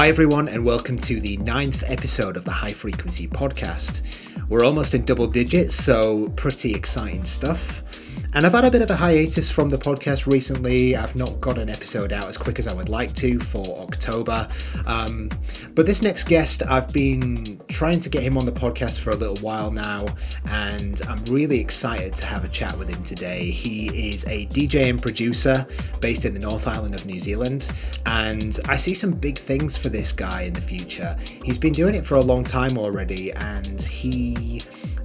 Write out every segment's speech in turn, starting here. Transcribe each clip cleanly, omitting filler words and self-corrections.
Hi everyone, and welcome to the 9th episode of the High Frequency Podcast. We're almost in double digits, so pretty exciting stuff. And I've had a bit of a hiatus from the podcast recently. I've not got an episode out as quick as I would like to for October. But this next guest, I've been trying to get him on the podcast for a little while now, and I'm really excited to have a chat with him today. He is a DJ and producer based in the North Island of New Zealand, and I see some big things for this guy in the future. He's been doing it for a long time already, and he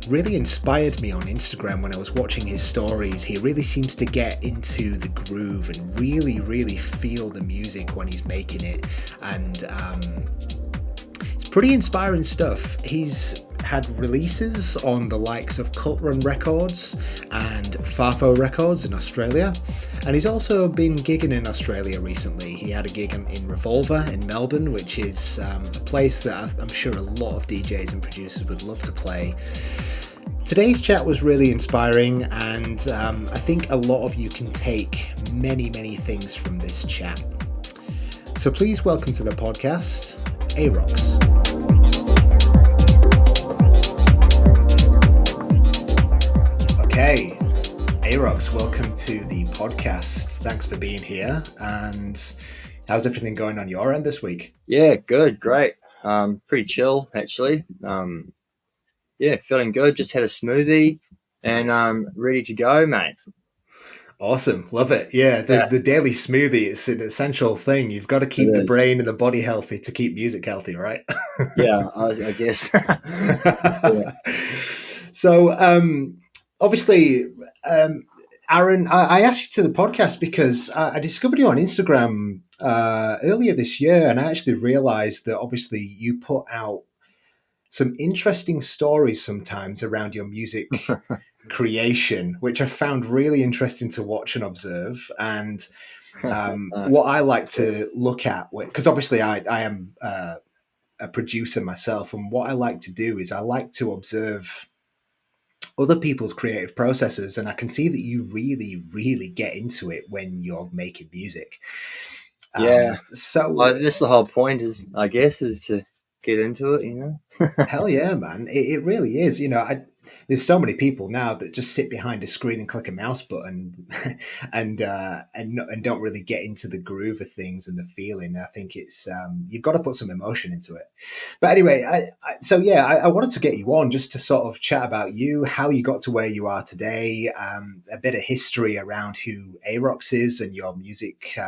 really inspired me on Instagram when I was watching his stories. He really seems to get into the groove and really feel the music when he's making it, and it's pretty inspiring stuff. He's had releases on the likes of Cult Run Records and Farfo Records in Australia, and he's also been gigging in Australia recently. He had a gig in Revolver in Melbourne, which is a place that I'm sure a lot of DJs and producers would love to play. Today's chat was really inspiring, and I think a lot of you can take many things from this chat. So please welcome to the podcast, Arokx. Okay, Arokx, welcome to the podcast. Thanks for being here. And how's everything going on your end this week? Yeah, good, great. Pretty chill, actually. Yeah, feeling good. Just had a smoothie and Nice. Ready to go, mate. Awesome. Love it. Yeah, the daily smoothie is an essential thing. You've got to keep the brain and the body healthy to keep music healthy, right? Yeah, I guess. Yeah. So, obviously, Aaron, I asked you to the podcast because I discovered you on Instagram earlier this year, and I actually realized that obviously you put out some interesting stories sometimes around your music creation, which I found really interesting to watch and observe. And what I like to look at, because obviously I am a producer myself, and what I like to do is I like to observe other people's creative processes, and I can see that you really get into it when you're making music. Yeah. So that's the whole point, is to get into it, you know? hell yeah, man. It really is. You know, there's so many people now that just sit behind a screen and click a mouse button and don't really get into the groove of things and the feeling. I think it's you've got to put some emotion into it. But anyway, I wanted to get you on just to sort of chat about you, how you got to where you are today, a bit of history around who Arokx is and your music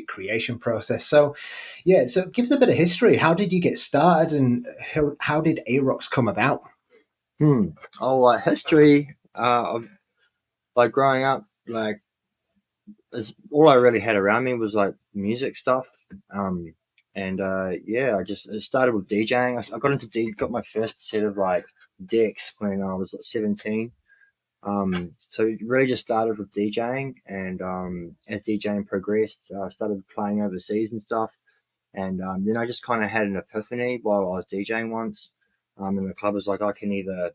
creation process. So give us a bit of history. How did you get started, and how did Arokx come about? History. Like growing up, like all I really had around me was like music stuff. I just started with DJing. I got got my first set of like decks when I was like 17. So it really just started with DJing, and as DJing progressed, I started playing overseas and stuff, and then I just kind of had an epiphany while I was DJing once. And the club was like, I can either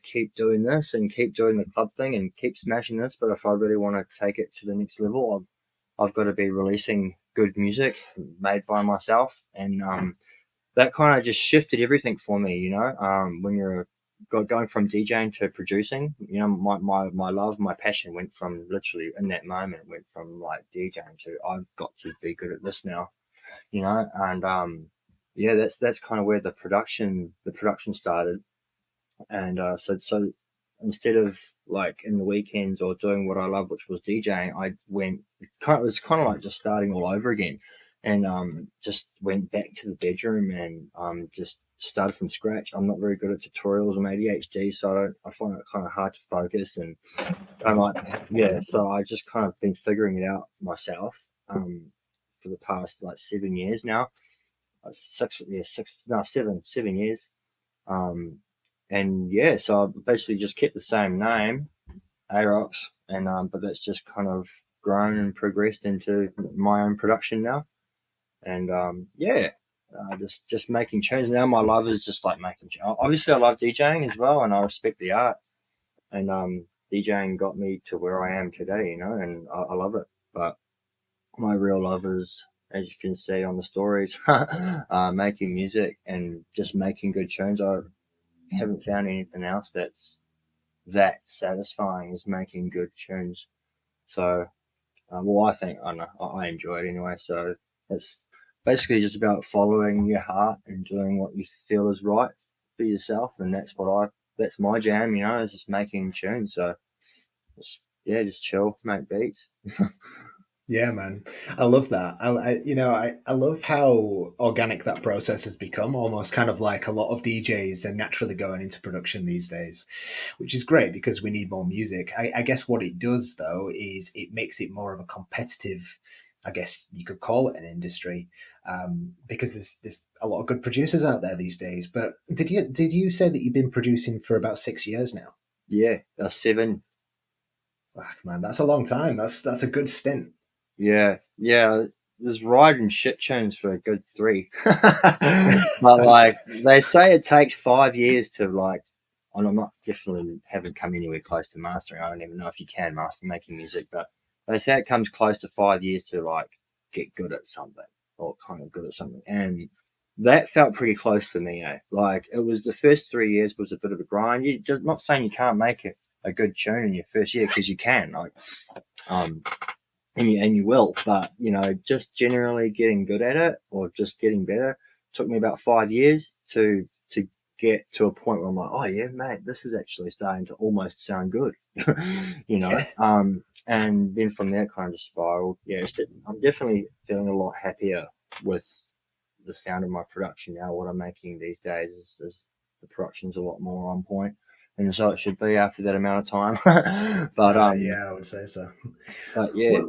keep doing this and keep doing the club thing and keep smashing this, but if I really want to take it to the next level, I've got to be releasing good music made by myself, and that kind of just shifted everything for me, you know. When you're going from DJing to producing, you know, my love, my passion went from literally in that moment went from like DJing to I've got to be good at this now, you know. And that's kind of where the production started. And so instead of like in the weekends or doing what I love, which was DJing, it was kind of like just starting all over again, and just went back to the bedroom and just started from scratch. I'm not very good at tutorials. I'm ADHD, so I find it kind of hard to focus, and I'm like, so I just kind of been figuring it out myself for the past like 7 years now. 7 years. So I basically just kept the same name, Arokx, and but that's just kind of grown and progressed into my own production now. And just making changes. Now my love is just like making change. Obviously I love DJing as well, and I respect the art, and DJing got me to where I am today, you know, and I love it. But my real love is as you can see on the stories, making music and just making good tunes. I haven't found anything else that's that satisfying as making good tunes. So, well, I think I know I enjoy it anyway. So it's basically just about following your heart and doing what you feel is right for yourself, and that's my jam. Is just making tunes. So yeah, just chill, make beats. Yeah, man, I love that. I love how organic that process has become. Almost kind of like a lot of DJs are naturally going into production these days, which is great because we need more music. I guess what it does though is it makes it more of a competitive. I guess you could call it an industry, because there's a lot of good producers out there these days. But did you say that you've been producing for about 6 years now? Yeah, 7. Fuck, man, that's a long time. That's a good stint. Yeah, yeah. There's riding shit tunes for a good 3. But like they say it takes 5 years to like, and I'm not definitely haven't come anywhere close to mastering. I don't even know if you can master making music, but they say it comes close to 5 years to like get good at something or kind of good at something. And that felt pretty close for me, eh? Like it was the first 3 years was a bit of a grind. You just not saying you can't make it a good tune in your first year because you can. Like um and you will, but just generally getting good at it or just getting better took me about 5 years to get to a point where I'm like, oh yeah, mate, this is actually starting to almost sound good, Yeah. and then from there kind of just spiraled. Yeah, I'm definitely feeling a lot happier with the sound of my production now. What I'm making these days is the production's a lot more on point, and so it should be after that amount of time. but Yeah, I would say so. but yeah.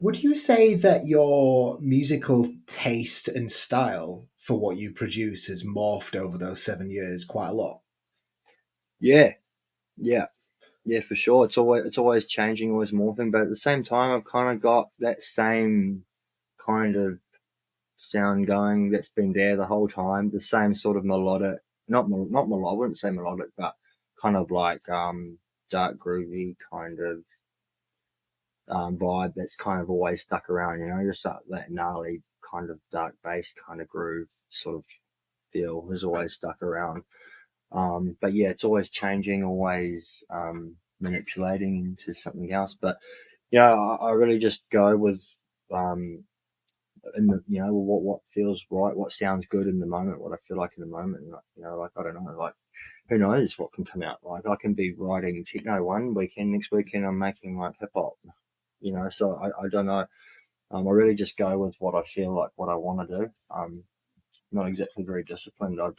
Would you say that your musical taste and style for what you produce has morphed over those 7 years quite a lot? Yeah, yeah, yeah, for sure. It's always changing, always morphing, but at the same time, I've kind of got that same kind of sound going that's been there the whole time. The same sort of melodic, not melodic. I wouldn't say melodic, but kind of like dark groovy kind of vibe that's kind of always stuck around. Just that gnarly kind of dark bass kind of groove sort of feel has always stuck around. But yeah, it's always changing, always manipulating into something else. But yeah, I really just go with um, what feels right, what sounds good in the moment, what I feel like in the moment. And, like I don't know, like who knows what can come out. Like I can be writing techno one weekend, next weekend I'm making like hip hop. So I don't know. I really just go with what I feel like, what I want to do. Not exactly very disciplined. I'll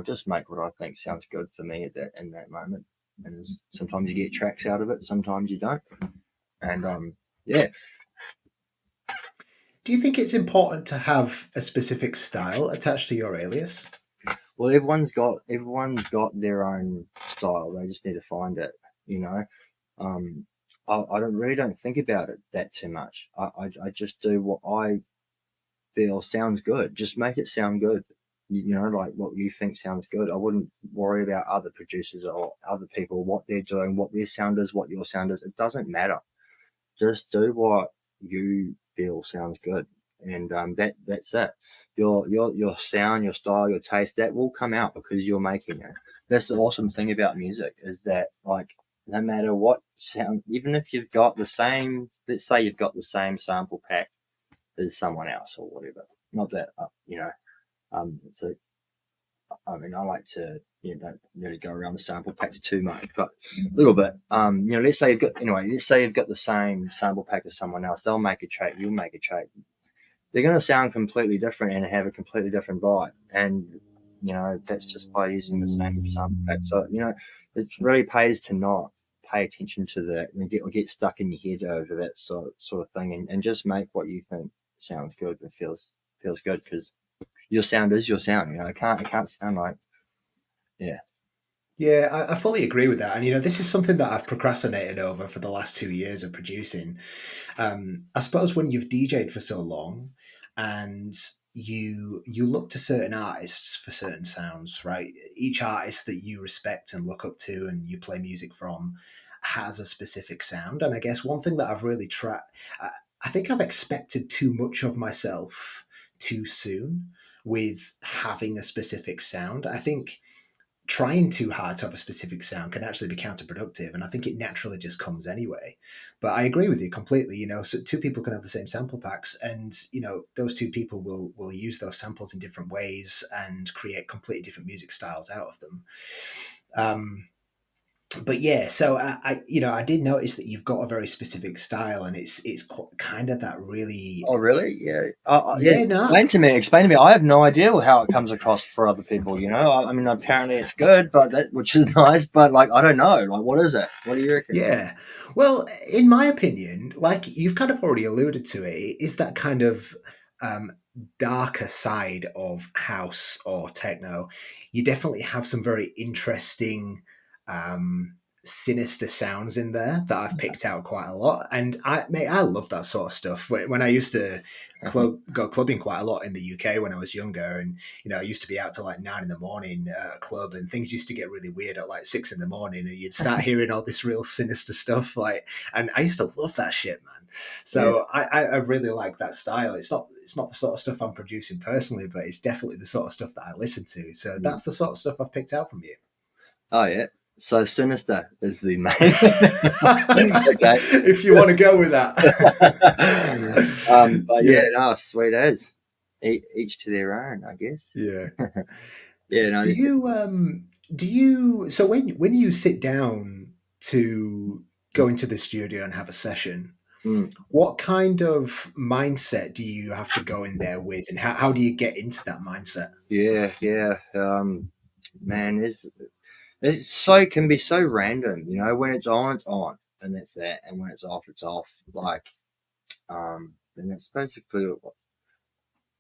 just make what I think sounds good for me at that in that moment. And sometimes you get tracks out of it, sometimes you don't. And yeah, Do you think it's important to have a specific style attached to your alias? well, everyone's got their own style. They just need to find it. You know, um, I don't think about it that too much. I just do what I feel sounds good. Just make it sound good. Like what you think sounds good. I wouldn't worry about other producers or other people, what they're doing, what their sound is, what your sound is. It doesn't matter. Just do what you feel sounds good, and that's it. Your sound, your style, your taste, that will come out because you're making it. That's the awesome thing about music is that like no matter what sound, even if you've got the same, let's say you've got the same sample pack as someone else or whatever. Not that so I mean I like to don't really go around the sample packs too much, but a little bit. Let's say you've got the same sample pack as someone else. They'll make a track, you'll make a track. They're going to sound completely different and have a completely different vibe, and that's just by using the same sample pack. So it really pays to not pay attention to that and get stuck in your head over that sort of thing, and just make what you think sounds good and feels good because your sound is your sound. It can't sound like yeah. Yeah, I fully agree with that. And, this is something that I've procrastinated over for the last 2 years of producing. I suppose when you've DJed for so long and you look to certain artists for certain sounds, right? Each artist that you respect and look up to and you play music from has a specific sound. And I guess one thing that I've really tried, I think I've expected too much of myself too soon with having a specific sound. I think trying too hard to have a specific sound can actually be counterproductive, and I think it naturally just comes anyway. But I agree with you completely. So two people can have the same sample packs, and those two people will use those samples in different ways and create completely different music styles out of them. But yeah, so I did notice that you've got a very specific style, and it's kind of that really. Oh, really? Yeah. Yeah. Yeah, no. Explain to me. Explain to me. I have no idea how it comes across for other people. I mean, apparently it's good, which is nice. But like, I don't know. Like, what is it? What do you reckon? Yeah. Well, in my opinion, like you've kind of already alluded to it, is that kind of um, darker side of house or techno. You definitely have some very interesting, um, sinister sounds in there that I've picked out quite a lot. And I love that sort of stuff. When I used to go clubbing quite a lot in the UK when I was younger, and I used to be out till like 9 in the morning at a club, and things used to get really weird at like 6 in the morning, and you'd start hearing all this real sinister stuff. And I used to love that shit, man. So Yeah. I really like that style. It's not the sort of stuff I'm producing personally, but it's definitely the sort of stuff that I listen to. So Mm. that's the sort of stuff I've picked out from you. Oh, yeah. So sinister is the main. Okay. If you want to go with that. But yeah, no, sweet as. Each to their own, I guess. Yeah. Yeah, no. Do you so when you sit down to go into the studio and have a session, Mm. what kind of mindset do you have to go in there with, and how do you get into that mindset? Yeah, yeah. Man, can be so random, when it's on, and that's that, and when it's off. Like, and that's basically what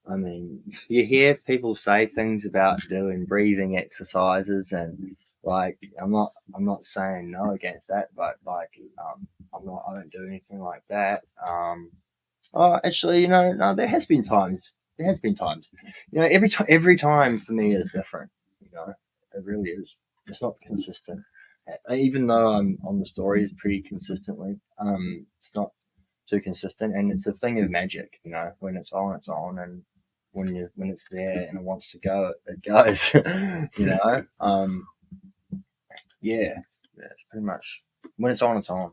I mean. You hear people say things about doing breathing exercises, and like, I'm not saying no against that, but like, I don't do anything like that. Oh, actually, no, there has been times. There has been times. Every time for me is different. It really is. It's not consistent. Even though I'm on the stories pretty consistently, it's not too consistent, and it's a thing of magic. When it's on, and when it's there and it wants to go, it goes. you know. Yeah, it's pretty much when it's on, it's on,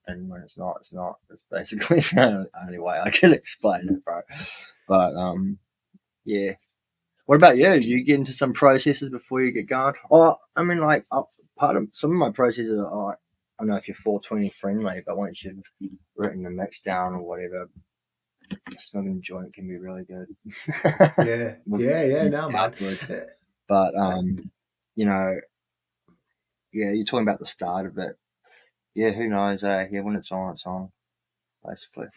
and when it's not, it's not. It's basically the only way I can explain it, bro. But yeah. What about you? Do you get into some processes before you get going? Oh, I mean, like, part of some of my processes are like, I don't know if you're 420 friendly, but once you've written the mix down or whatever, smoking joint can be really good. Yeah, no, man. Afterwards. But you know, yeah, you're talking about the start of it. Yeah, who knows? Yeah, when it's on, basically.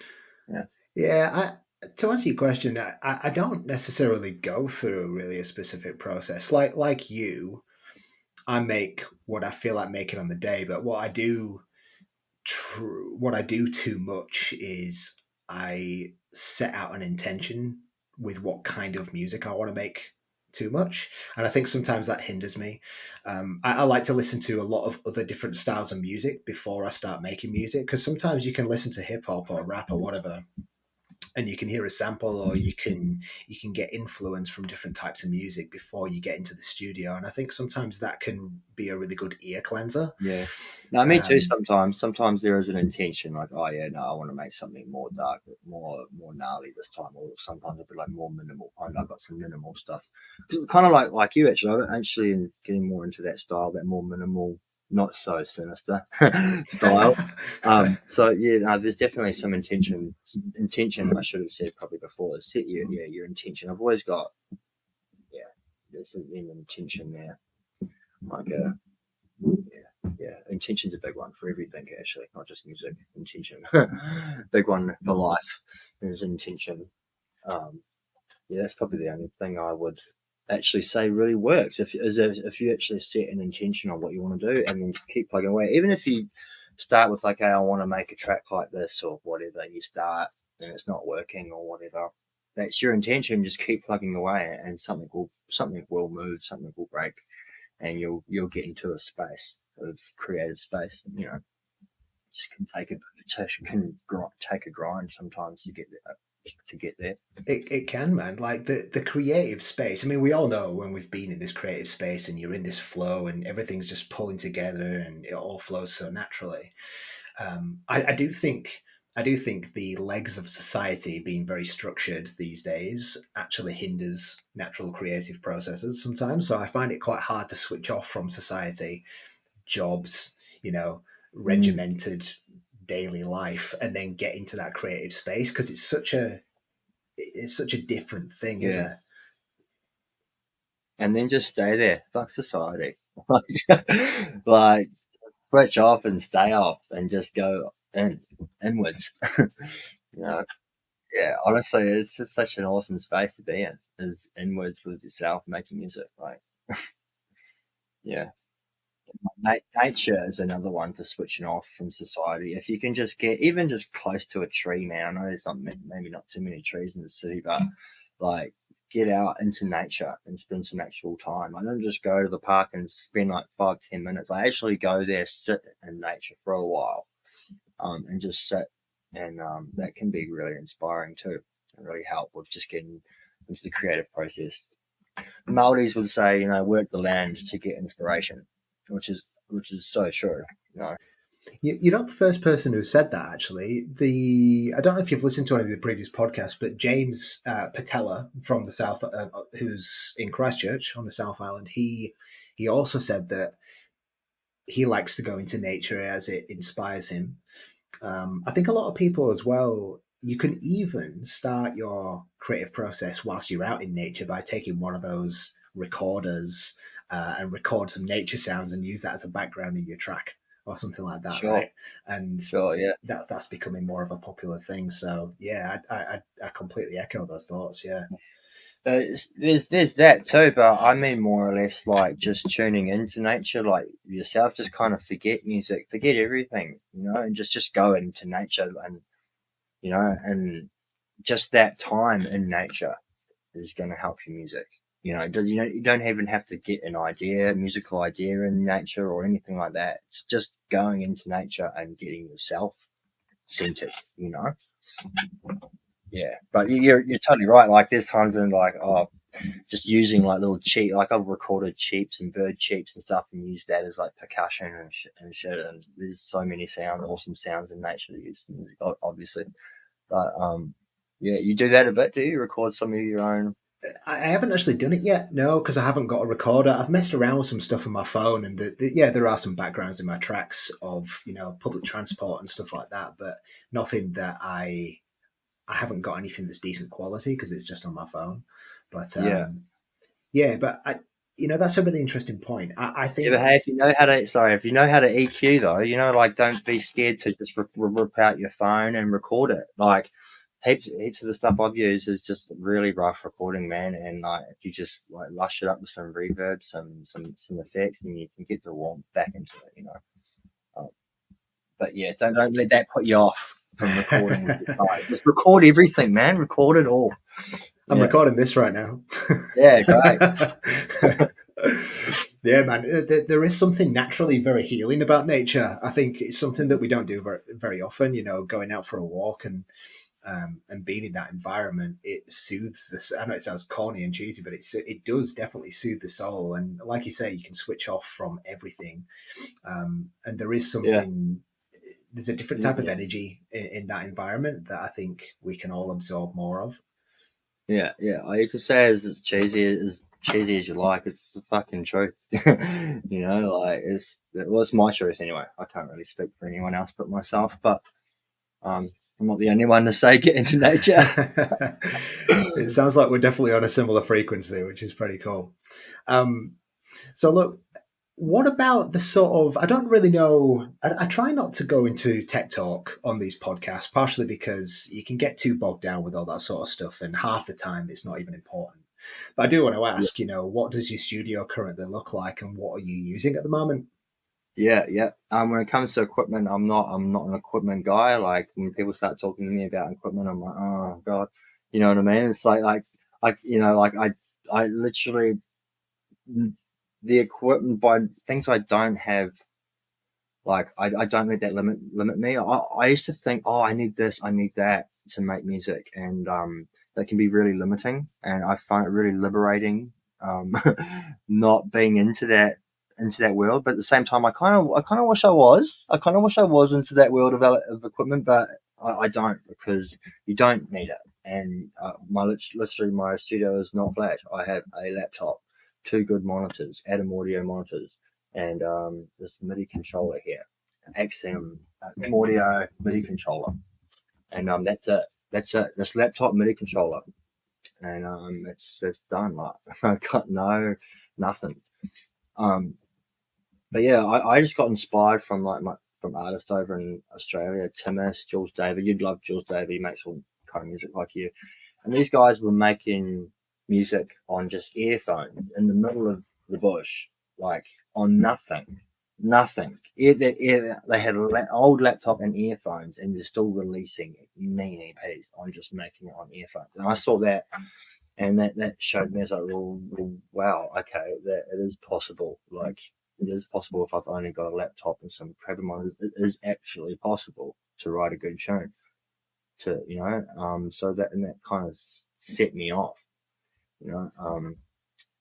Yeah. Yeah, to answer your question, I don't necessarily go through really a specific process. Like you, I make what I feel like making on the day, but what I do too much is I set out an intention with what kind of music I want to make too much, and I think sometimes that hinders me. I like to listen to a lot of other different styles of music before I start making music, because sometimes you can listen to hip hop or rap or whatever, and you can hear a sample, or you can get influence from different types of music before you get into the studio, and I think sometimes that can be a really good ear cleanser. Yeah. No, me too. um, Sometimes there is an intention, like, oh yeah, no, I want to make something more dark, more gnarly this time, or sometimes it'll be like more minimal. I've got some minimal stuff, kind of like you actually. I'm actually getting more into that style, that more minimal, not so sinister style. So yeah, no, there's definitely some intention. Intention, I should have said probably before. Set your intention. I've always got there's an intention there, like a. Yeah, intention's a big one for everything, actually, not just music. Intention, big one for life is intention. Um, yeah, that's probably the only thing I would actually say really works. If you actually set an intention on what you want to do and then just keep plugging away, even if you start with like, hey, I want to make a track like this or whatever, and you start and it's not working or whatever. That's your intention. Just keep plugging away, and something will move, something will break, and you'll get into a space of creative space. just can take a grind sometimes to get there. It can, man. Like the creative space. I mean, we all know when we've been in this creative space and you're in this flow and everything's just pulling together and it all flows so naturally. I do think the legs of society being very structured these days actually hinders natural creative processes sometimes. So I find it quite hard to switch off from society, jobs, regimented daily life, and then get into that creative space because it's such a different thing, isn't it? And then just stay there. Fuck society. Like switch off and stay off and just go inwards. Yeah, honestly, it's just such an awesome space to be in. Is inwards with yourself, making music. Like, yeah, nature is another one for switching off from society. If you can just get even just close to a tree, man. I know there's not maybe not too many trees in the city, but like get out into nature and spend some actual time. I don't just go to the park and spend like 5-10 minutes. I actually go there, sit in nature for a while, and just sit, and that can be really inspiring too, and really help with just getting into the creative process. The Maldives would say, work the land to get inspiration, which is so true. You're not the first person who said that, actually. I don't know if you've listened to any of the previous podcasts, but James Patella from the South, who's in Christchurch on the South Island, he also said that he likes to go into nature as it inspires him. I think a lot of people as well, you can even start your creative process whilst you're out in nature by taking one of those recorders and record some nature sounds and use that as a background in your track or something like that, Sure. right? And Sure, yeah. that's becoming more of a popular thing. So yeah, I completely echo those thoughts. Yeah. There's that too, but I mean more or less like just tuning into nature, like yourself, just kind of forget music, forget everything, and just go into nature, and and just that time in nature is going to help your music. You don't even have to get a musical idea in nature or anything like that. It's just going into nature and getting yourself centered. Yeah, but you're totally right. Like there's times when like just using like little cheap, like I've recorded cheeps and bird cheeps and stuff and used that as like percussion and shit. And there's so many awesome sounds in nature to use for music, obviously. But yeah, you do that a bit, do you? Record some of your own? I haven't actually done it yet, no, because I haven't got a recorder. I've messed around with some stuff on my phone, and yeah, there are some backgrounds in my tracks of public transport and stuff like that, but nothing that I haven't got anything that's decent quality because it's just on my phone. But yeah, but that's a really interesting point. I think. Yeah, but hey, if you know how to EQ though, like don't be scared to just rip out your phone and record it. Like heaps of the stuff I've used is just really rough recording, man. And like if you just like lush it up with some reverb, some effects, and you can get the warmth back into it, But yeah, don't let that put you off from recording with your phone. Just record everything, man. Record it all. I'm recording this right now. Yeah, great. Yeah, man. There is something naturally very healing about nature. I think it's something that we don't do very, very often. Going out for a walk and being in that environment, it soothes this. I know it sounds corny and cheesy, but it does definitely soothe the soul. And like you say, you can switch off from everything. And there is something. There's a different type of energy in that environment that I think we can all absorb more of. Yeah. You can say as cheesy as you like. It's the fucking truth. Like it's my truth anyway. I can't really speak for anyone else but myself. But I'm not the only one to say get into nature. It sounds like we're definitely on a similar frequency, which is pretty cool. So look, what about the sort of, I don't really know, I try not to go into tech talk on these podcasts, partially because you can get too bogged down with all that sort of stuff, and half the time it's not even important. But I do want to ask, what does your studio currently look like, and what are you using at the moment? Yeah. When it comes to equipment, I'm not an equipment guy. Like when people start talking to me about equipment, I'm like, oh god, you know what I mean? It's like I literally the equipment by things I don't have Like I don't let that limit me. I used to think, oh, I need this, I need that to make music, and that can be really limiting. And I find it really liberating, um, not being into that world. But at the same time, I kind of wish I was. I kind of wish I was into that world of equipment, but I don't, because you don't need it. And literally my studio is not flash. I have a laptop, two good monitors, Atom audio monitors, and this MIDI controller here, XM audio MIDI controller, and that's it. That's it. This laptop MIDI controller, and it's done. Like I got nothing. Um, but yeah, I just got inspired from from artists over in Australia, Timus, Jules David. You'd love Jules David. He makes all kind of music like you. And these guys were making music on just earphones in the middle of the bush, like on nothing. They had an old laptop and earphones, and they're still releasing mean EPs on just making it on earphones. And I saw that, and that showed me, as like, well, wow, okay, that it is possible. Like, it is possible if I've only got a laptop and some crappy monitors. It is actually possible to write a good tune. So that kind of set me off.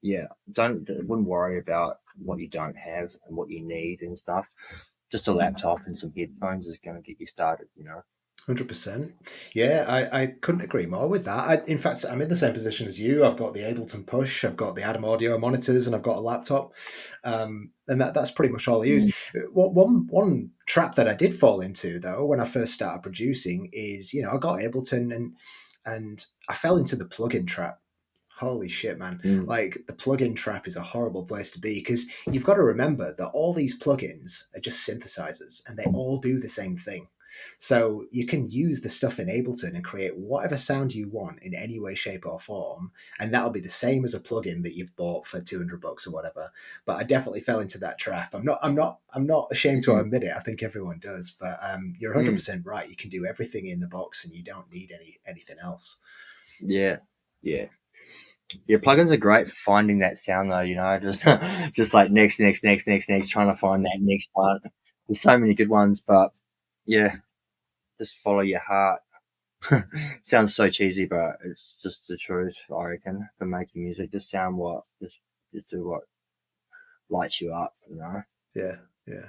Yeah, wouldn't worry about what you don't have and what you need and stuff. Just a laptop and some headphones is going to get you started. 100%. Yeah, I couldn't agree more with that. In fact, I'm in the same position as you. I've got the Ableton Push, I've got the Atom Audio monitors, and I've got a laptop. And that's pretty much all I use. One trap that I did fall into, though, when I first started producing is, I got Ableton and I fell into the plugin trap. Holy shit, man. Like, the plugin trap is a horrible place to be, because you've got to remember that all these plugins are just synthesizers and they all do the same thing. So you can use the stuff in Ableton and create whatever sound you want in any way, shape, or form, and that'll be the same as a plugin that you've bought for $200 or whatever. But I definitely fell into that trap. I'm not ashamed to admit it. I think everyone does. But you're 100% right. You can do everything in the box, and you don't need anything else. Yeah, yeah. Yeah, plugins are great for finding that sound, though. Just like next, trying to find that next part. There's so many good ones, but yeah, just follow your heart. Sounds so cheesy, but it's just the truth, I reckon, for making music. Just do what lights you up. Yeah, yeah.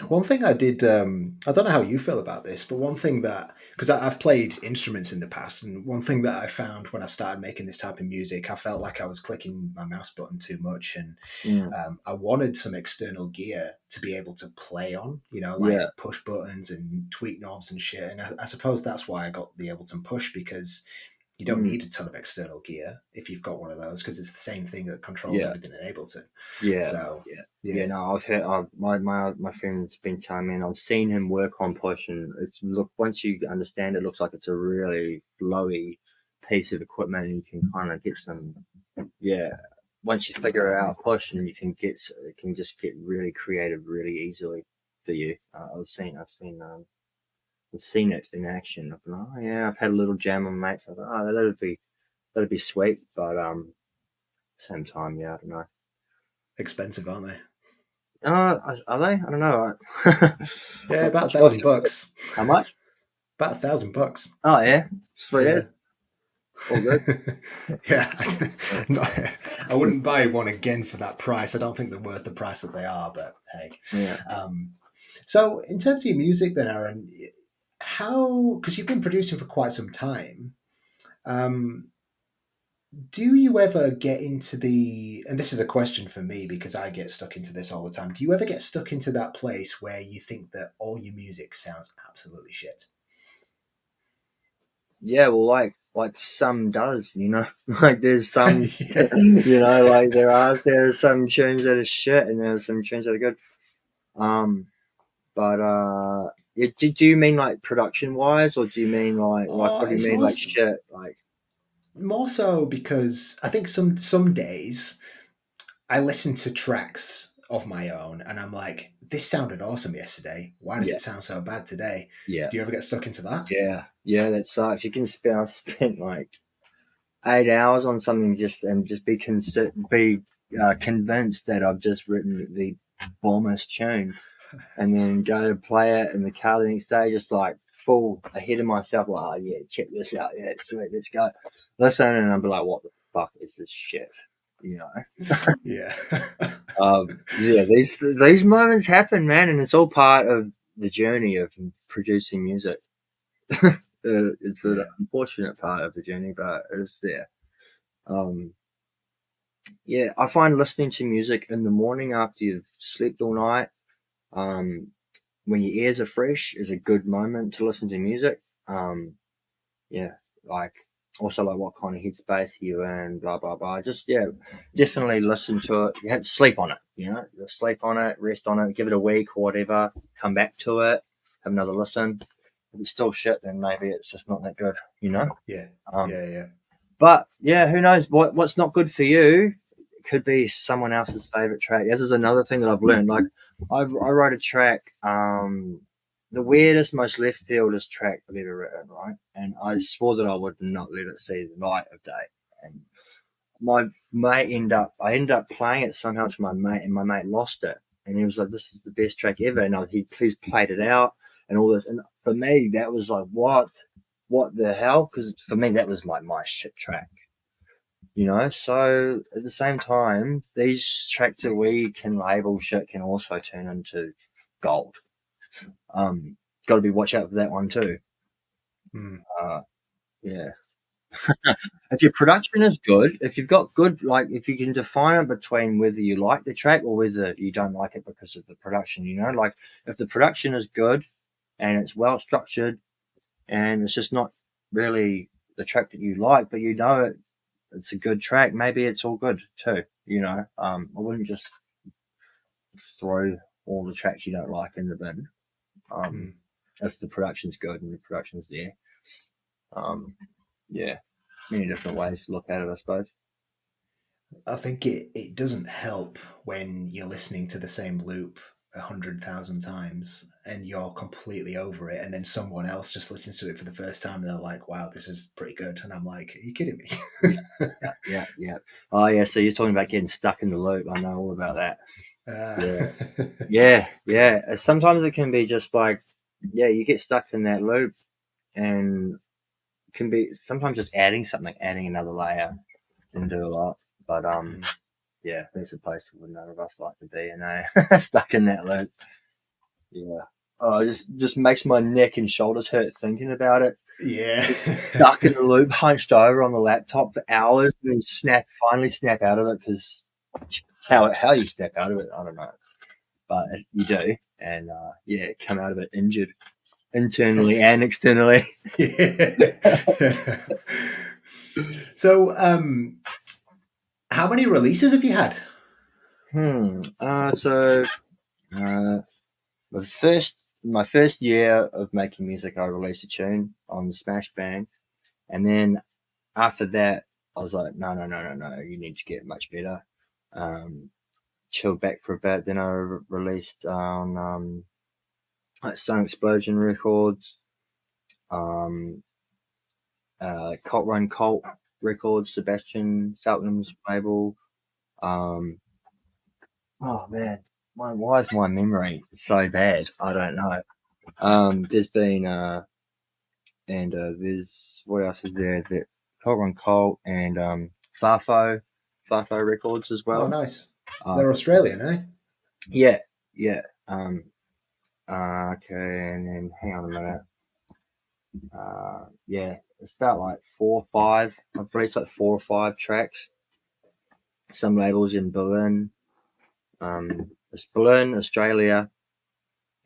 One thing I did, I don't know how you feel about this, but one thing that, because I've played instruments in the past, and one thing that I found when I started making this type of music, I felt like I was clicking my mouse button too much, and I wanted some external gear to be able to play on, like push buttons and tweak knobs and shit. And I suppose that's why I got the Ableton Push, because you don't need a ton of external gear if you've got one of those, because it's the same thing that controls everything in Ableton. Yeah. So yeah. No, I've heard. My friend's been telling me, and I've seen him work on Push, and once you understand, it looks like it's a really flowy piece of equipment, and you can kind of get some. Yeah. Once you figure out Push, and it can just get really creative really easily for you. I've seen it in action. I've been, oh yeah, I've had a little jam on mates. I thought, oh, that'd be sweet, but same time, yeah, I don't know. expensive, aren't they? Are they? I don't know. Yeah, about $1,000. How much? About $1,000. Oh yeah, sweet. Yeah. All good. Yeah, I wouldn't buy one again for that price. I don't think they're worth the price that they are, but hey. Yeah. So in terms of your music then, Aaron, because you've been producing for quite some time, do you ever get into and this is a question for me because I get stuck into this all the time, do you ever get stuck into that place where you think that all your music sounds absolutely shit? Yeah, well, like some does, like there's some, like there are some tunes that are shit and there are some tunes that are good. But do you mean like production wise, or do you mean like what do you mean like shit? Like more so because I think some days I listen to tracks of my own and I'm like, this sounded awesome yesterday. Why does it sound so bad today? Yeah. Do you ever get stuck into that? Yeah, that sucks. You can spend like 8 hours on something and just be convinced that I've just written the bombest tune. and then go to play it in the car the next day, just like full ahead of myself. Like, oh yeah, check this out. Yeah, sweet, let's go. Listen, and I'll be like, what the fuck is this shit? You know? Yeah. Yeah, these moments happen, man, and it's all part of the journey of producing music. It's an Yeah. unfortunate part of the journey, but it's there. Yeah, I find listening to music in the morning after you've slept all night, um, when your ears are fresh, is a good moment to listen to music. Yeah, like also like what kind of headspace you in, blah blah blah. Just yeah, definitely listen to it. You have to sleep on it, you know, just sleep on it, rest on it, give it a week or whatever, come back to it, have another listen. If it's still shit, then maybe it's just not that good, you know. Yeah. Um, Yeah. but yeah, who knows what's not good for you? It could be someone else's favorite track. This is another thing that I've learned. Like I wrote a track, the weirdest, most left fieldest track I've ever written, right? And I swore that I would not let it see the light of day. And my mate I ended up playing it somehow to my mate, and my mate lost it. And he was like, "This is the best track ever." And he's played it out and all this. And for me, that was like, what the hell? Because for me, that was like my shit track, you know. So at the same time, these tracks that we can label shit can also turn into gold. Got to be watch out for that one too. Mm. Yeah. If your production is good, if you've got good, like if you can define it between whether you like the track or whether you don't like it because of the production, you know, like if the production is good and it's well structured and it's just not really the track that you like, but you know it's a good track, maybe it's all good too, you know. I wouldn't just throw all the tracks you don't like in the bin. Mm. If the production's good and the production's there. Yeah, many different ways to look at it, I suppose. I think it doesn't help when you're listening to the same loop 100,000 times and you're completely over it, and then someone else just listens to it for the first time and they're like, "Wow, this is pretty good," and I'm like, "Are you kidding me?" Yeah. Oh, yeah. So you're talking about getting stuck in the loop. I know all about that. uh, Yeah. Yeah. Sometimes it can be just like, yeah, you get stuck in that loop and it can be sometimes just adding another layer can do a lot. But, yeah, there's a place where none of us like to be, you know, stuck in that loop. Yeah. Oh, it just makes my neck and shoulders hurt thinking about it. yeah. Stuck in the loop, hunched over on the laptop for hours, and then finally snap out of it because how you snap out of it, I don't know, but you do, and yeah, come out of it injured internally and externally. So, how many releases have you had? So my first year of making music, I released a tune on the Smash Bang, and then after that, I was like, no, you need to get much better. Chilled back for a bit. Then I released on like Sun Explosion Records, um, Cult Run Cult Records, Sebastian Feltham's label. Um, oh man, why is my memory so bad? I don't know. There's been and there's what else is there? That Cult Run Cult and Farfo Records as Oh, well. nice. Uh, They're Australian, eh? yeah. Okay, and then hang on a minute. Yeah, it's about like 4 or 5. I've released like 4 or 5 tracks. Some labels in Berlin. It's Berlin, Australia,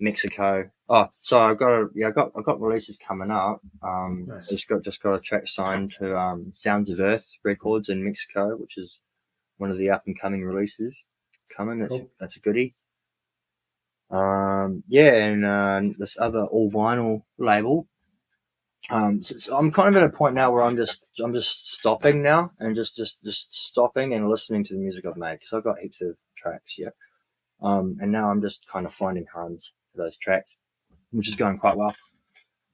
Mexico. Oh, so I got releases coming up. Nice. Just got a track signed to Sounds of Earth Records in Mexico, which is one of the up and coming releases coming. Cool. That's a goodie. Yeah, and this other all vinyl label. So I'm kind of at a point now where I'm just stopping now and just stopping and listening to the music I've made because I've got heaps of tracks, yeah. And now I'm just kind of finding homes for those tracks, which is going quite well.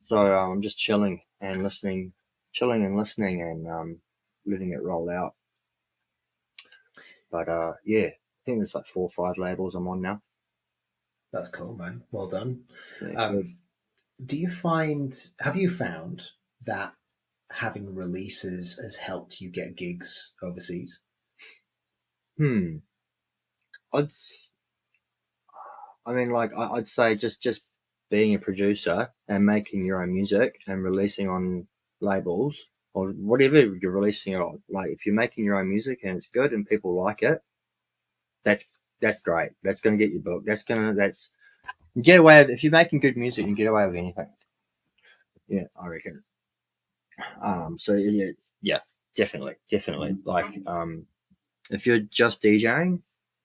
So I'm just chilling and listening and letting it roll out. But yeah, I think there's like 4 or 5 labels I'm on now. That's cool, man. Well done. Yeah, good. Um, have you found that having releases has helped you get gigs overseas? Hmm. I'd, I mean, like I'd say just being a producer and making your own music and releasing on labels or whatever you're releasing it on. Like if you're making your own music and it's good and people like it, that's that's great. That's gonna get you booked. That's you get away with, if you're making good music, you get away with anything. Yeah, I reckon. So yeah, yeah, definitely. Like, if you're just DJing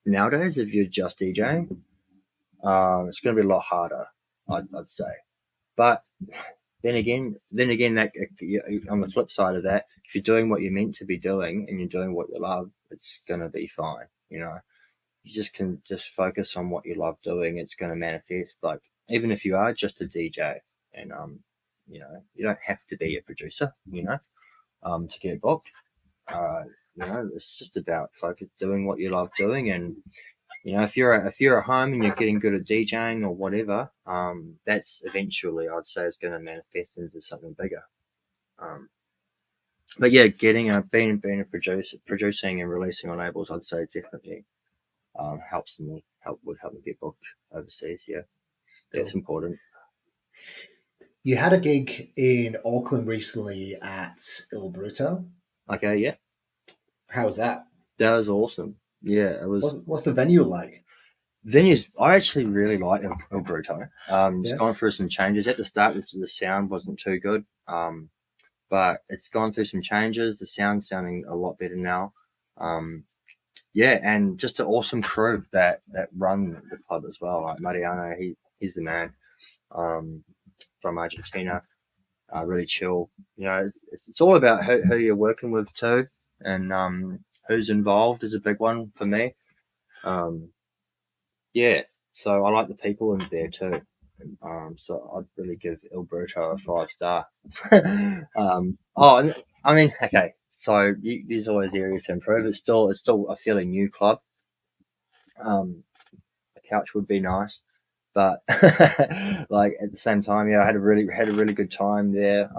nowadays, if you're just DJing, it's going to be a lot harder, I'd say. But then again, that on the flip side of that, if you're doing what you're meant to be doing and you're doing what you love, it's going to be fine. You know, you just can just focus on what you love doing. It's going to manifest. Like even if you are just a DJ, and you don't have to be a producer. To get booked. Uh, it's just about focus doing what you love doing, and if you're at home and you're getting good at DJing or whatever, that's eventually I'd say is going to manifest into something bigger. Um, but yeah, being a producer, producing and releasing on labels, I'd say definitely would help me get booked overseas. Yeah, that's Cool. important. You had a gig in Auckland recently at Il Bruto. Okay, yeah, How was that? that was awesome. Yeah, it was. What's the venue like? Venues, I actually really like El Bruto. It's Yeah. gone through some changes. At the start, the sound wasn't too good, but it's gone through some changes. The sound's sounding a lot better now. Um, yeah, and just an awesome crew that run the club as well. Like Mariano, he's the man from Argentina. Really chill. It's all about who you're working with too, and who's involved is a big one for me. Um, Yeah, so I like the people in there too. So I'd really give Il Bruto a 5 star. I mean, okay. So there's always areas to improve. It's still a fairly new club. A couch would be nice, but like at the same time, yeah, I had a really good time there.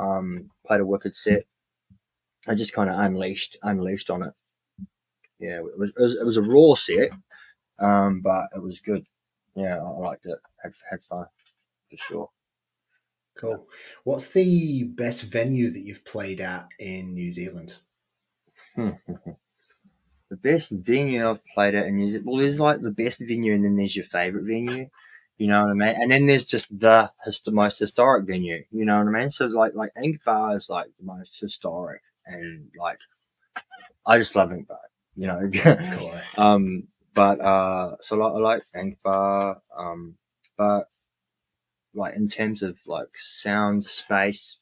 Played a wicked set. I just kind of unleashed on it. Yeah, it was a raw set, but it was good. Yeah, I liked it. Had fun for sure. Cool. What's the best venue that you've played at in New Zealand? Hmm. The best venue I've played at in New Zealand. Well, there's like the best venue, and then there's your favorite venue. You know what I mean? And then there's just the most historic venue. You know what I mean? So like Ink Bar is like the most historic, and like I just love Ink Bar. You know. That's cool. But so like, I like Ink Bar. But like in terms of like sound space,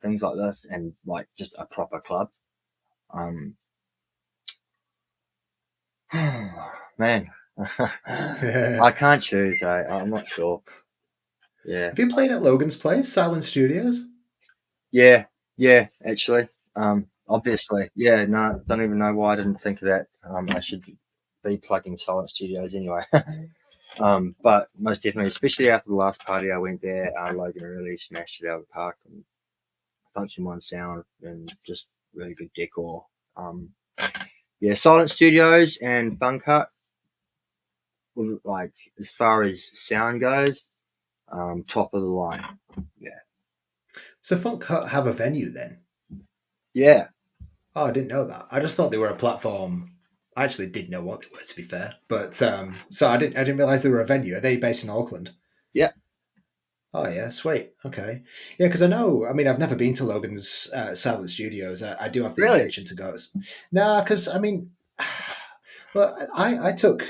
things like this, and like just a proper club. Um, Man, Have I can't choose. I'm not sure. Yeah, you played at Logan's Place, Silent Studios? yeah, yeah. Actually, obviously, yeah. No, don't even know why I didn't think of that. I should be plugging Silent Studios anyway. But most definitely, especially after the last party I went there, Logan really smashed it out of the park and function one sound and just really good decor. Yeah, Silent Studios and Fun Cut, like as far as sound goes, top of the line. Yeah. So Funk Hut have a venue then? Yeah. Oh, I didn't know that. I just thought they were a platform. I actually did know what they were, to be fair. But so I didn't realize they were a venue. Are they based in Auckland? Yeah. Oh yeah, sweet. Okay, yeah, because I know. I mean, I've never been to Logan's Silent Studios. I do have the Really? intention to go. Nah, because I mean, well, I took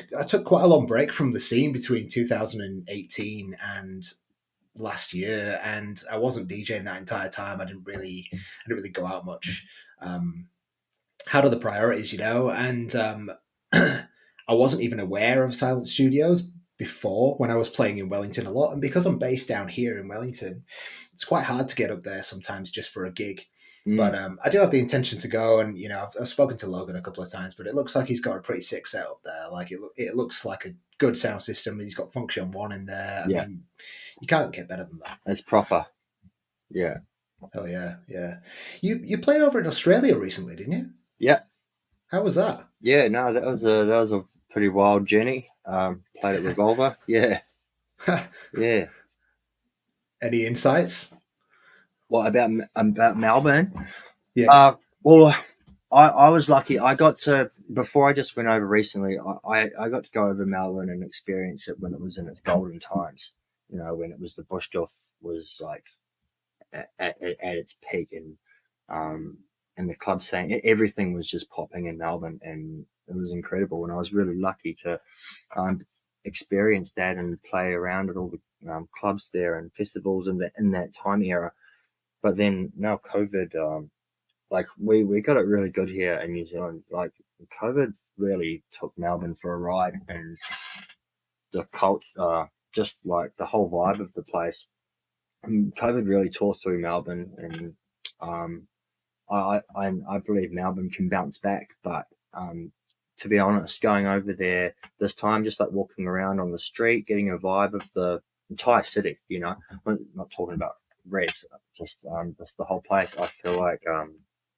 quite a long break from the scene between 2018 and last year, and I wasn't DJing that entire time. I didn't really go out much. Um, had other priorities, and I wasn't even aware of Silent Studios before when I was playing in Wellington a lot. And because I'm based down here in Wellington, it's quite hard to get up there sometimes just for a gig. But I do have the intention to go, and I've spoken to Logan a couple of times, but it looks like he's got a pretty sick setup there. Like it looks like a good sound system. He's got Function One in there. I mean, you can't get better than that. It's proper. Yeah. Hell yeah, yeah. You played over in Australia recently, didn't you? Yeah. How was that? Yeah. No, that was a pretty wild journey. Played at Revolver. Yeah. Yeah. Any insights? What about Melbourne? Yeah. Well, I was lucky. I got to, before I just went over recently, I got to go over Melbourne and experience it when it was in its golden times. When it was the Bushduff was like at its peak, and the club scene, everything was just popping in Melbourne, and it was incredible. And I was really lucky to experience that and play around at all the clubs there and festivals in that time era. But then now COVID, like we got it really good here in New Zealand. Like COVID really took Melbourne for a ride, and the cult, just like the whole vibe of the place. COVID really tore through Melbourne, and I believe Melbourne can bounce back. But to be honest, going over there this time, just like walking around on the street, getting a vibe of the entire city. I'm not talking about Reds, just the whole place. I feel like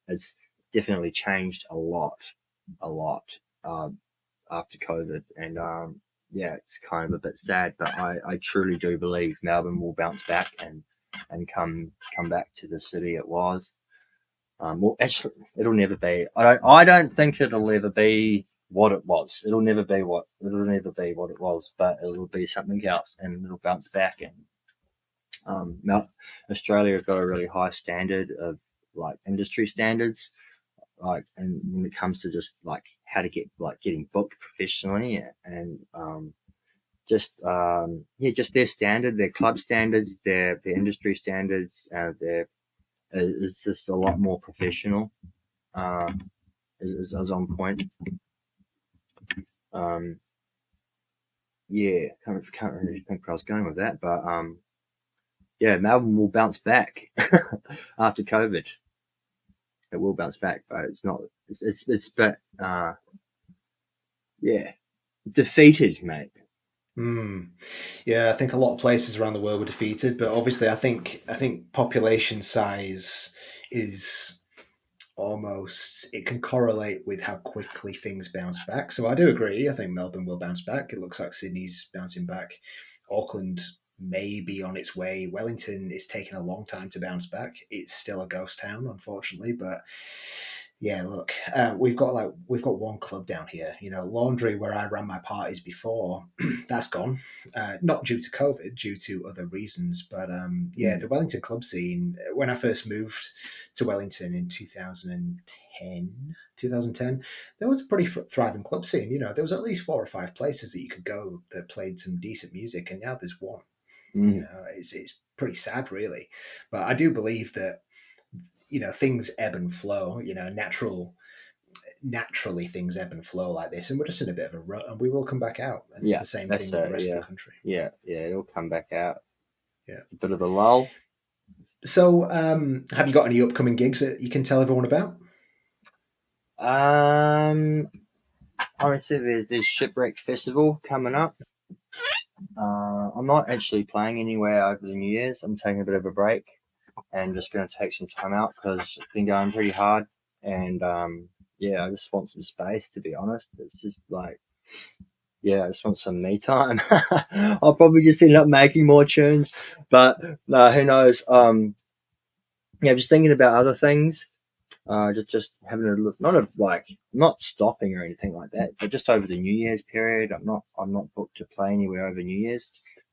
it's definitely changed a lot after COVID, and yeah, it's kind of a bit sad, but I truly do believe Melbourne will bounce back and come back to the city it was. Well, actually, it'll never be. I don't think it'll ever be what it was. It'll never be what it was, but it'll be something else, and it'll bounce back. And Australia has got a really high standard of like industry standards, like, and when it comes to just like how to getting booked professionally, and just their standard, their club standards, their industry standards, is just a lot more professional. Is on point. Yeah, can't really think where I was going with that, but yeah, Melbourne will bounce back after COVID. It will bounce back, but it's not. It's but yeah, defeated, mate. Yeah, I think a lot of places around the world were defeated, but obviously, I think population size is almost, it can correlate with how quickly things bounce back. So I do agree. I think Melbourne will bounce back. It looks like Sydney's bouncing back. Auckland may be on its way. Wellington is taking a long time to bounce back. It's still a ghost town, unfortunately, but yeah, look, we've got one club down here. Laundry, where I ran my parties before, that's gone. Not due to COVID, due to other reasons. But yeah, the Wellington club scene. When I first moved to Wellington in 2010, there was a pretty thriving club scene. There was at least 4 or 5 places that you could go that played some decent music, and now there's one. It's pretty sad, really. But I do believe that things ebb and flow. Naturally things ebb and flow like this, and we're just in a bit of a rut, and we will come back out. And it's the same thing with the rest of the country. Yeah, it'll come back out. Yeah, it's a bit of a lull. So, have you got any upcoming gigs that you can tell everyone about? Honestly, there's Shipwrecked Festival coming up. I'm not actually playing anywhere over the New Year's. I'm taking a bit of a break and just going to take some time out because it's been going pretty hard. And yeah, I just want some space, to be honest. It's just like, yeah, I just want some me time. I'll probably just end up making more tunes, but who knows? Yeah, just thinking about other things. Just having a look, not stopping or anything like that, but just over the New Year's period, I'm not booked to play anywhere over New Year's,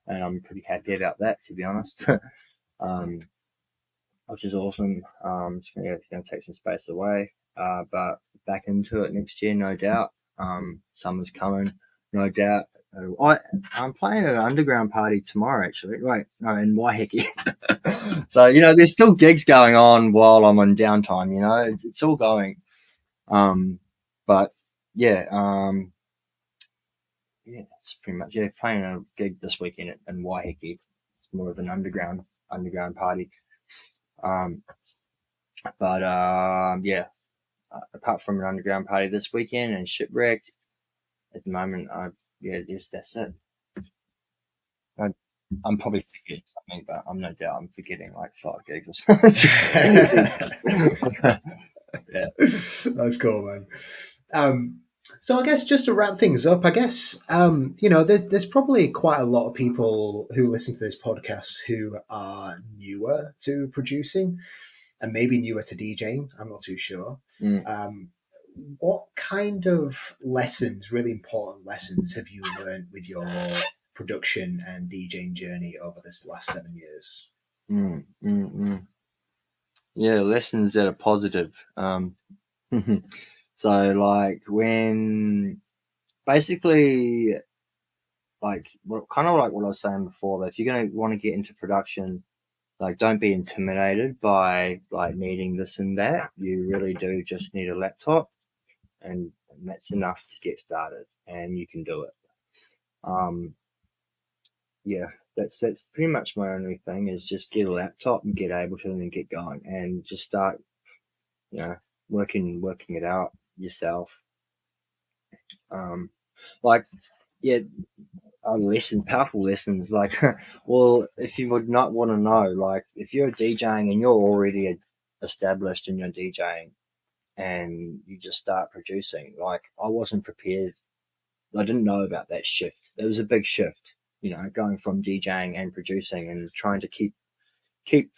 and I'm pretty happy about that, to be honest. Which is awesome. Just gonna take some space away, but back into it next year, no doubt. Summer's coming, no doubt. I'm playing at an underground party tomorrow, actually. Wait, no, in Waiheke. So there's still gigs going on while I'm on downtime. It's all going. But yeah, yeah, it's pretty much playing a gig this weekend in Waiheke. It's more of an underground party. But yeah, apart from an underground party this weekend and Shipwrecked, at the moment, yes, that's it. I'm probably forgetting something, but I'm no doubt I'm forgetting like 5 gigs or something. Yeah. That's cool, man. So I guess just to wrap things up, I guess there's probably quite a lot of people who listen to this podcast who are newer to producing and maybe newer to DJing. I'm not too sure. Mm. What kind of lessons, really important lessons, have you learned with your production and DJing journey over this last 7 years? Yeah, lessons that are positive. So like when basically like kind of like what I was saying before, that if you're going to want to get into production, like don't be intimidated by like needing this and that. You really do just need a laptop, and that's enough to get started, and you can do it. Um, yeah, that's pretty much my only thing is just get a laptop and get able to and then get going and just start, you know, working it out yourself. Like yeah, powerful lessons. Like, well, if you would not want to know, like, if you're DJing and you're already established in your DJing and you just start producing, like, I wasn't prepared. I didn't know about that shift. There was a big shift, going from DJing and producing and trying to keep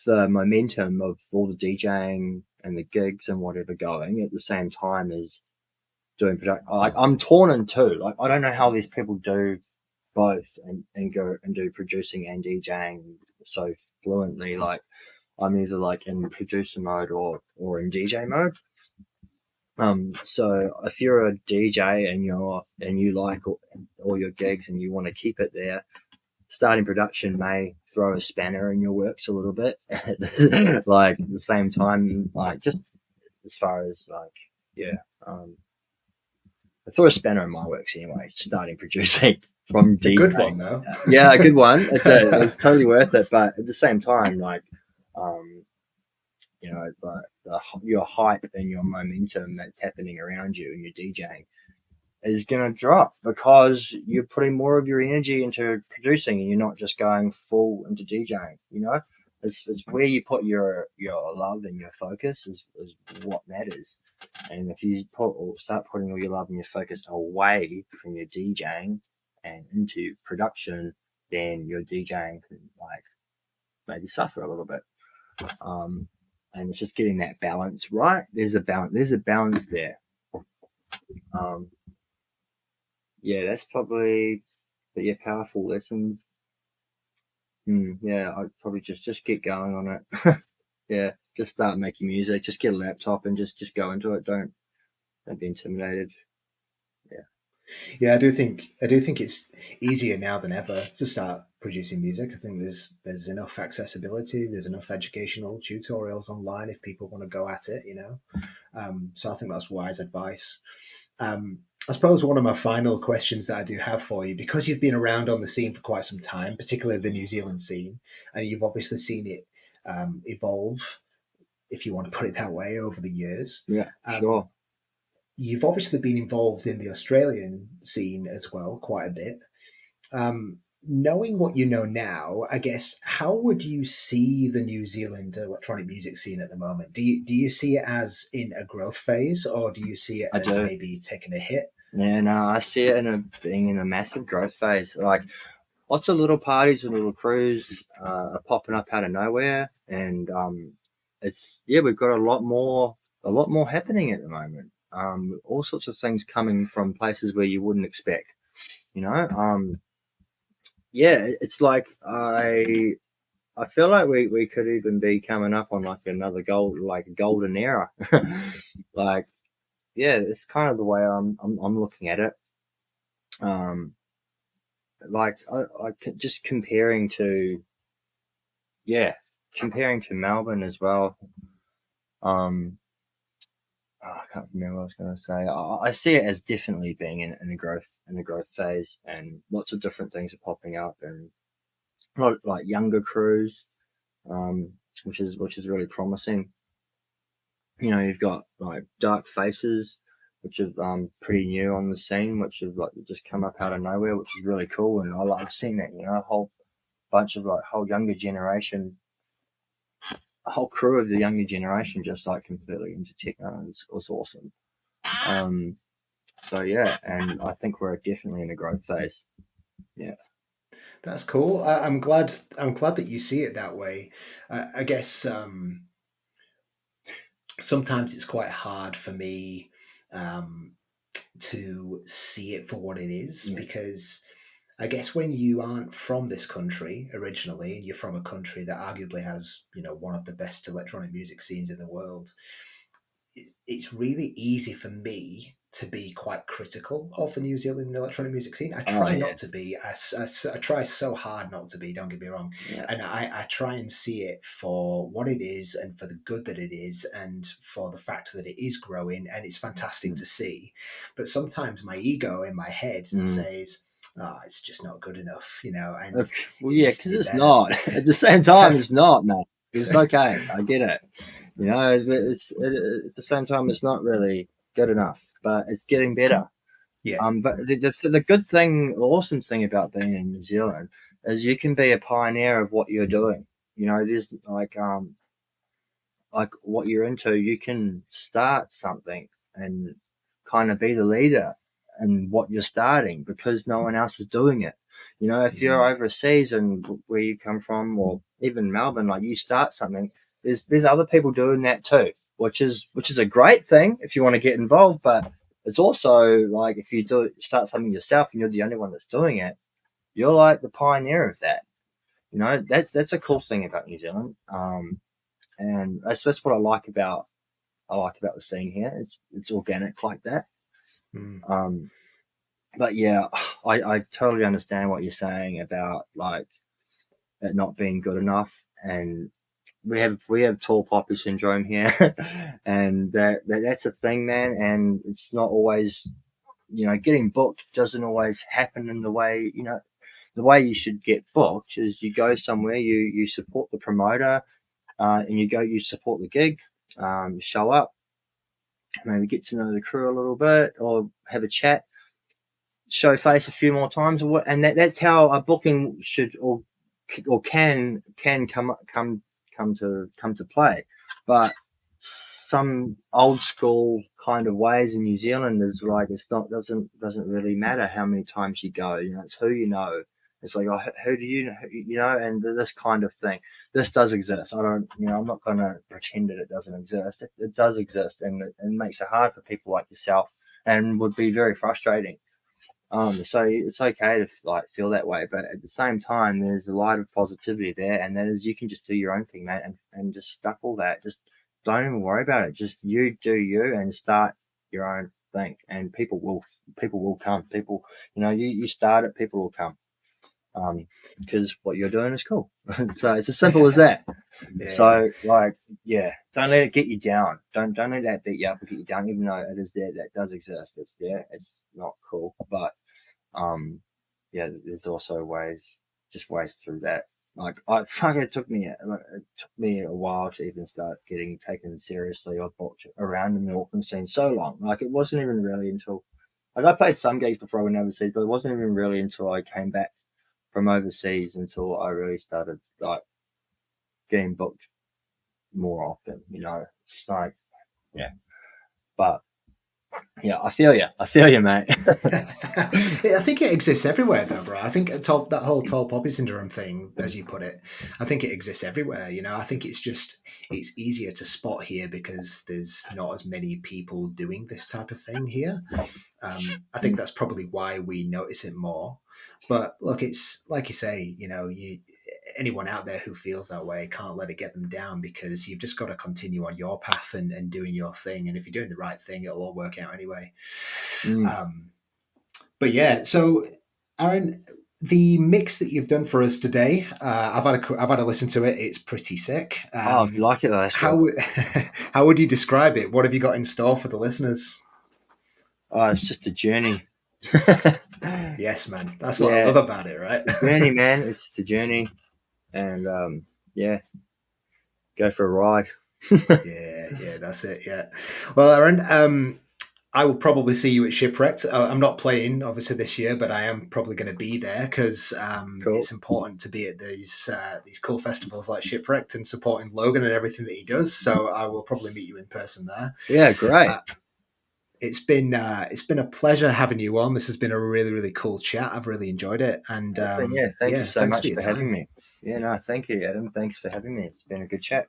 the momentum of all the DJing and the gigs and whatever going at the same time as doing production. Like, I'm torn in two. Like, I don't know how these people do both and go and do producing and DJing so fluently. Like, I'm either like in producer mode or in DJ mode. So if you're a DJ and you like all your gigs and you want to keep it there, starting production may throw a spanner in your works a little bit. Like at the same time, like just as far as like, yeah, I threw a spanner in my works anyway, starting producing from A good DJing. one, though. Yeah, a good one. It was totally worth it. But at the same time, like, your hype and your momentum that's happening around you and your DJing is going to drop because you're putting more of your energy into producing and you're not just going full into DJing. It's where you put your love and your focus is what matters. And if you start putting all your love and your focus away from your DJing and into production, then your DJing can like maybe suffer a little bit. And it's just getting that balance right. There's a balance there. Yeah, that's probably, but yeah, powerful lessons. Yeah, I'd probably just get going on it. Yeah, just start making music. Just get a laptop and just go into it. Don't be intimidated. Yeah. Yeah, I do think it's easier now than ever to start producing music. I think there's enough accessibility, there's enough educational tutorials online if people want to go at it. So I think that's wise advice. I suppose one of my final questions that I do have for you, because you've been around on the scene for quite some time, particularly the New Zealand scene, and you've obviously seen it evolve, if you want to put it that way, over the years. Yeah, Um, sure. you've obviously been involved in the Australian scene as well, quite a bit. Knowing what you know now, I guess, how would you see the New Zealand electronic music scene at the moment? Do you see it as in a growth phase, or do you see it I as do. maybe taking a hit? Yeah, no, I see it being in a massive growth phase. Like lots of little parties and little crews are popping up out of nowhere, and we've got a lot more happening at the moment. All sorts of things coming from places where you wouldn't expect. You know, yeah, it's like I feel like we could even be coming up on like another golden era. Like, yeah, it's kind of the way I'm looking at it. Um, like just comparing to Melbourne as well. I can't remember what I was going to say. I see it as definitely being in a growth phase, and lots of different things are popping up, and a lot like younger crews, which is really promising. You've got like Dark Faces, which is pretty new on the scene, which have like just come up out of nowhere, which is really cool, and I like seeing that. A whole bunch of like whole younger generation, a whole crew of the younger generation, just like completely into techno. It's awesome. So yeah, and I think we're definitely in a growth phase. Yeah. That's cool. I'm glad. I'm glad that you see it that way. I guess sometimes it's quite hard for me um, to see it for what it is Yeah. because I guess when you aren't from this country originally and you're from a country that arguably has one of the best electronic music scenes in the world, it's really easy for me to be quite critical of the New Zealand electronic music scene. I Oh try yeah. not to be. I try so hard not to be, don't get me wrong. Yeah. And I try and see it for what it is and for the good that it is and for the fact that it is growing and it's fantastic to see. But sometimes my ego in my head says, oh, it's just not good enough, and Well, it yeah, needs to because be it's better. not. At the same time, it's not, man. It's okay. I get it. At the same time, it's not really good enough, but it's getting better. Yeah. But the good thing, the awesome thing about being in New Zealand is you can be a pioneer of what you're doing. There's like what you're into, you can start something and kind of be the leader in what you're starting because no one else is doing it. If you're overseas and where you come from, or even Melbourne, like you start something, there's other people doing that too, which is a great thing if you want to get involved. But it's also like if you start something yourself and you're the only one that's doing it, you're like the pioneer of that. That's a cool thing about New Zealand. And that's what I like about the scene here. It's organic like that. Um, but yeah, I totally understand what you're saying about like it not being good enough, and we have tall poppy syndrome here, and that's a thing, man. And it's not always getting booked doesn't always happen in the way the way you should get booked is you go somewhere, you support the promoter, and you support the gig, you show up, maybe get to know the crew a little bit or have a chat, show face a few more times, and that's how a booking should or can come to play. But some old school kind of ways in New Zealand is like it's not doesn't really matter how many times you go. It's who you know. It's like, oh, who do you know? And this kind of thing. This does exist. I don't, I'm not going to pretend that it doesn't exist. It does exist, and it makes it hard for people like yourself, and would be very frustrating. So it's okay to like feel that way, but at the same time, there's a light of positivity there, and that is you can just do your own thing, mate, and just stuff all that. Just don't even worry about it. Just you do you and start your own thing, and people will come. People, you start it, people will come. Because what you're doing is cool. So it's as simple as that. Yeah. So like, yeah, don't let it get you down. Don't let that beat you up or get you down. Even though it is there, that does exist. It's there. It's not cool, but yeah, there's also ways through that. Like, it took me a while to even start getting taken seriously or booked around in the Auckland scene so long. Like, it wasn't even really until like I played some gigs before I went overseas, but it wasn't even really until I came back from overseas until I really started like getting booked more often. It's like, yeah, but yeah, I feel you, mate. I think it exists everywhere, though, bro. I think that whole tall poppy syndrome thing, as you put it, I think it exists everywhere. I think it's easier to spot here because there's not as many people doing this type of thing here. I think that's probably why we notice it more. But look, it's like you say, anyone out there who feels that way can't let it get them down because you've just got to continue on your path and doing your thing. And if you're doing the right thing, it'll all work out anyway. Mm. But yeah, so Aaron, the mix that you've done for us today, I've had a listen to it. It's pretty sick. Oh, if you like it, though, that's good. How how would you describe it? What have you got in store for the listeners? Oh, it's just a journey. Yes, man, that's what I Yeah, love about it, right? journey, man. It's just a journey, and yeah, go for a ride. Yeah, that's it. Yeah. Well, Aaron, I will probably see you at Shipwrecked. I'm not playing obviously this year, but I am probably going to be there because Cool. it's important to be at these cool festivals like Shipwrecked and supporting Logan and everything that he does. So I will probably meet you in person there. Yeah, great. Uh, it's been a pleasure having you on. This has been a really really cool chat. I've really enjoyed it, and Awesome. Yeah, thank you yeah, so thanks for much your for having time. me. Yeah, no, thank you, Adam. Thanks for having me. It's been a good chat.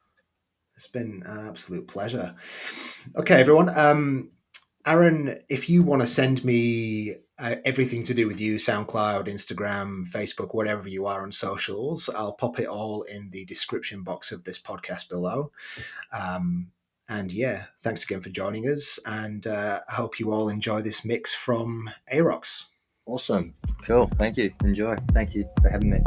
It's been an absolute pleasure. Okay, everyone. Aaron, if you want to send me everything to do with you, SoundCloud, Instagram, Facebook, whatever you are on socials, I'll pop it all in the description box of this podcast below. And yeah, thanks again for joining us. And I hope you all enjoy this mix from Arokx. Awesome. Cool. Thank you. Enjoy. Thank you for having me.